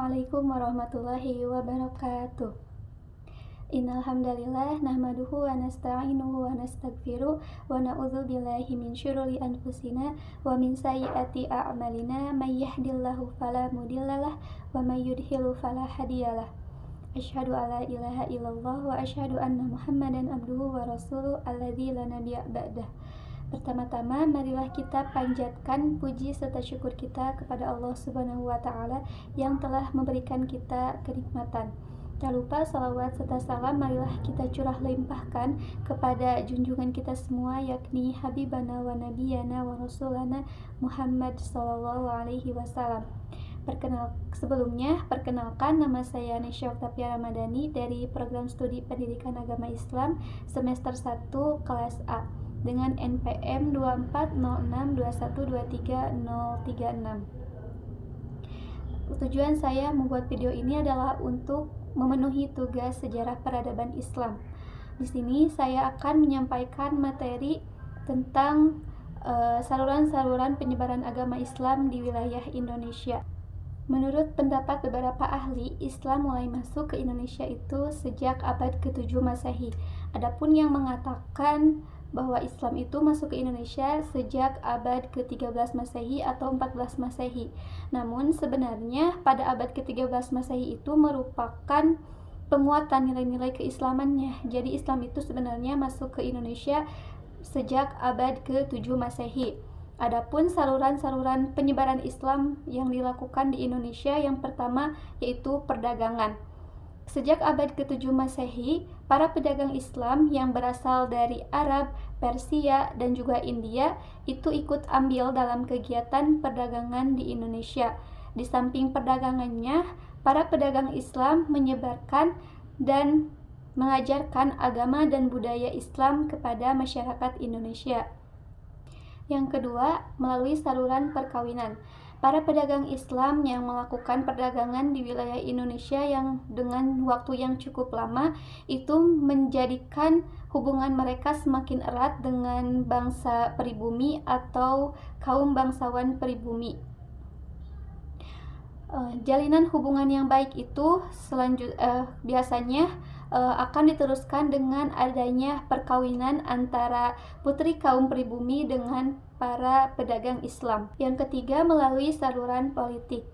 Assalamualaikum warahmatullahi wabarakatuh. Innal hamdalillah nahmaduhu wa nasta'inuhu wa nastaghfiruh wa na'udzu billahi min syururi anfusina wa min sayyiati a'malina may yahdihillahu fala mudhillalah wa may yudhlil fala hadiyalah. Asyhadu alla ilaha illallah wa asyhadu anna Muhammadan abduhu wa rasuluh alladzi la nabiyya ba'dah. Pertama-tama, marilah kita panjatkan puji serta syukur kita kepada Allah Subhanahu wa Ta'ala yang telah memberikan kita kenikmatan. Tak lupa salawat serta salam marilah kita curah limpahkan kepada junjungan kita semua, yakni Habibana wa Nabiyana wa Rasulana Muhammad Sallallahu Alaihi Wasallam. Perkenalkan, nama saya Nesya Oktavia Ramadhani dari Program Studi Pendidikan Agama Islam semester 1 kelas A dengan NPM 2406212336. Tujuan saya membuat video ini adalah untuk memenuhi tugas sejarah peradaban Islam. Di sini saya akan menyampaikan materi tentang saluran-saluran penyebaran agama Islam di wilayah Indonesia. Menurut pendapat beberapa ahli, Islam mulai masuk ke Indonesia itu sejak abad ke-7 Masehi. Adapun yang mengatakan bahwa Islam itu masuk ke Indonesia sejak abad ke-13 Masehi atau 14 Masehi. Namun sebenarnya pada abad ke-13 Masehi itu merupakan penguatan nilai-nilai keislamannya. Jadi Islam itu sebenarnya masuk ke Indonesia sejak abad ke-7 Masehi. Adapun saluran-saluran penyebaran Islam yang dilakukan di Indonesia, yang pertama yaitu perdagangan. Sejak abad ke-7 Masehi, para pedagang Islam yang berasal dari Arab, Persia, dan juga India itu ikut ambil dalam kegiatan perdagangan di Indonesia. Di samping perdagangannya, para pedagang Islam menyebarkan dan mengajarkan agama dan budaya Islam kepada masyarakat Indonesia. Yang kedua, melalui saluran perkawinan. Para pedagang Islam yang melakukan perdagangan di wilayah Indonesia yang dengan waktu yang cukup lama itu menjadikan hubungan mereka semakin erat dengan bangsa pribumi atau kaum bangsawan pribumi. Jalinan hubungan yang baik itu biasanya akan diteruskan dengan adanya perkawinan antara putri kaum pribumi dengan para pedagang Islam. Yang ketiga, melalui saluran politik.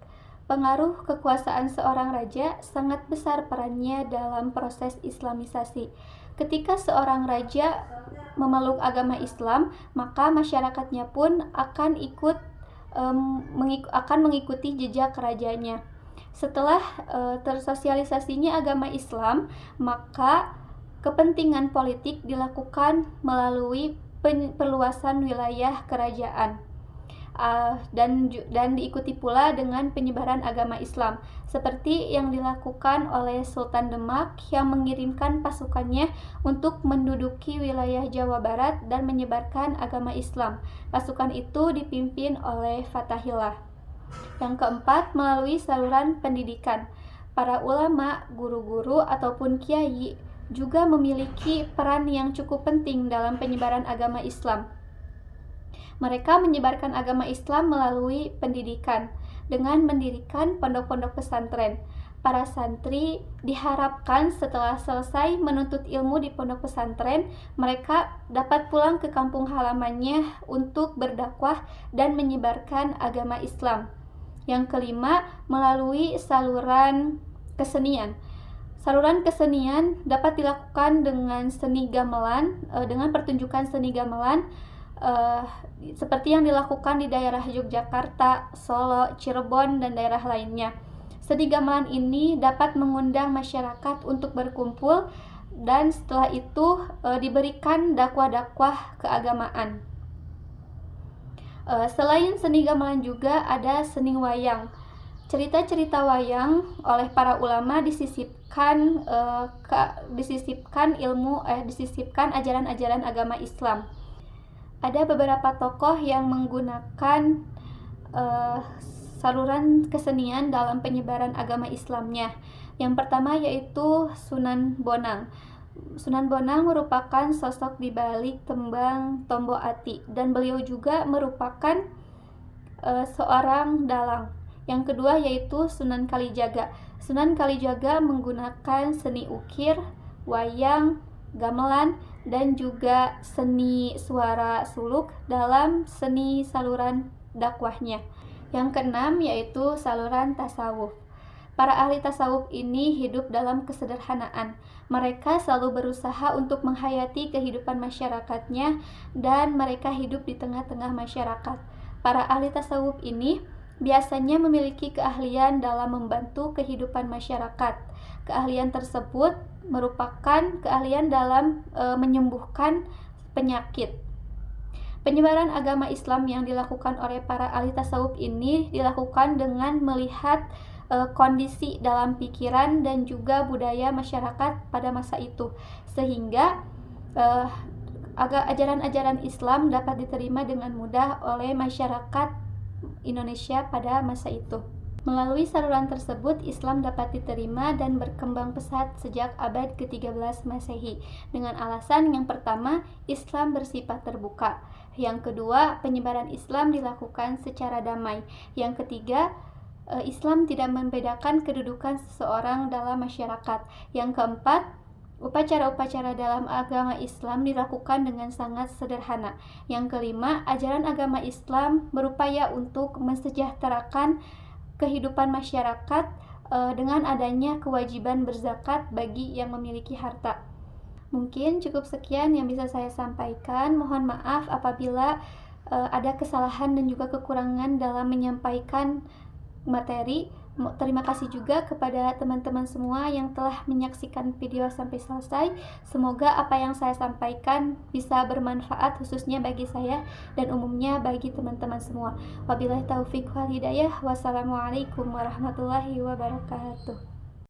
Pengaruh kekuasaan seorang raja sangat besar perannya dalam proses Islamisasi. Ketika seorang raja memeluk agama Islam, maka masyarakatnya pun akan mengikuti jejak rajanya. Setelah tersosialisasinya agama Islam, maka kepentingan politik dilakukan melalui perluasan wilayah kerajaan dan diikuti pula dengan penyebaran agama Islam, seperti yang dilakukan oleh Sultan Demak yang mengirimkan pasukannya untuk menduduki wilayah Jawa Barat dan menyebarkan agama Islam. Pasukan itu dipimpin oleh Fatahillah. Yang keempat, melalui saluran pendidikan. Para ulama, guru-guru, ataupun kiai juga memiliki peran yang cukup penting dalam penyebaran agama Islam. Mereka menyebarkan agama Islam melalui pendidikan dengan mendirikan pondok-pondok pesantren. Para santri diharapkan setelah selesai menuntut ilmu di pondok pesantren, mereka dapat pulang ke kampung halamannya untuk berdakwah dan menyebarkan agama Islam. Yang kelima, melalui saluran kesenian. Saluran kesenian dapat dilakukan dengan seni gamelan, dengan pertunjukan seni gamelan, seperti yang dilakukan di daerah Yogyakarta, Solo, Cirebon, dan daerah lainnya. Seni gamelan ini dapat mengundang masyarakat untuk berkumpul dan setelah itu diberikan dakwah-dakwah keagamaan. Selain seni gamelan juga ada seni wayang. Cerita-cerita wayang oleh para ulama disisipkan ajaran-ajaran agama Islam. Ada beberapa tokoh yang menggunakan saluran kesenian dalam penyebaran agama Islamnya. Yang pertama yaitu Sunan Bonang. Sunan Bonang merupakan sosok di balik tembang Tombo Ati dan beliau juga merupakan seorang dalang. Yang kedua yaitu Sunan Kalijaga. Sunan Kalijaga menggunakan seni ukir, wayang, gamelan, dan juga seni suara suluk dalam seni saluran dakwahnya. Yang keenam yaitu saluran tasawuf. Para ahli tasawuf ini hidup dalam kesederhanaan. Mereka selalu berusaha untuk menghayati kehidupan masyarakatnya dan mereka hidup di tengah-tengah masyarakat. Para ahli tasawuf ini biasanya memiliki keahlian dalam membantu kehidupan masyarakat. Keahlian tersebut merupakan keahlian dalam menyembuhkan penyakit. Penyebaran agama Islam yang dilakukan oleh para ahli tasawuf ini dilakukan dengan melihat kondisi dalam pikiran dan juga budaya masyarakat pada masa itu, sehingga ajaran-ajaran Islam dapat diterima dengan mudah oleh masyarakat Indonesia pada masa itu. Melalui saluran tersebut, Islam dapat diterima dan berkembang pesat sejak abad ke-13 Masehi. Dengan alasan yang pertama, Islam bersifat terbuka. Yang kedua, penyebaran Islam dilakukan secara damai. Yang ketiga, Islam tidak membedakan kedudukan seseorang dalam masyarakat. Yang keempat, upacara-upacara dalam agama Islam dilakukan dengan sangat sederhana. Yang kelima, ajaran agama Islam berupaya untuk mensejahterakan kehidupan masyarakat dengan adanya kewajiban berzakat bagi yang memiliki harta. Mungkin cukup sekian yang bisa saya sampaikan. Mohon maaf apabila ada kesalahan dan juga kekurangan dalam menyampaikan materi. Terima kasih juga kepada teman-teman semua yang telah menyaksikan video sampai selesai. Semoga apa yang saya sampaikan bisa bermanfaat khususnya bagi saya dan umumnya bagi teman-teman semua. Wabillahi taufiq wal hidayah. Wassalamualaikum warahmatullahi wabarakatuh.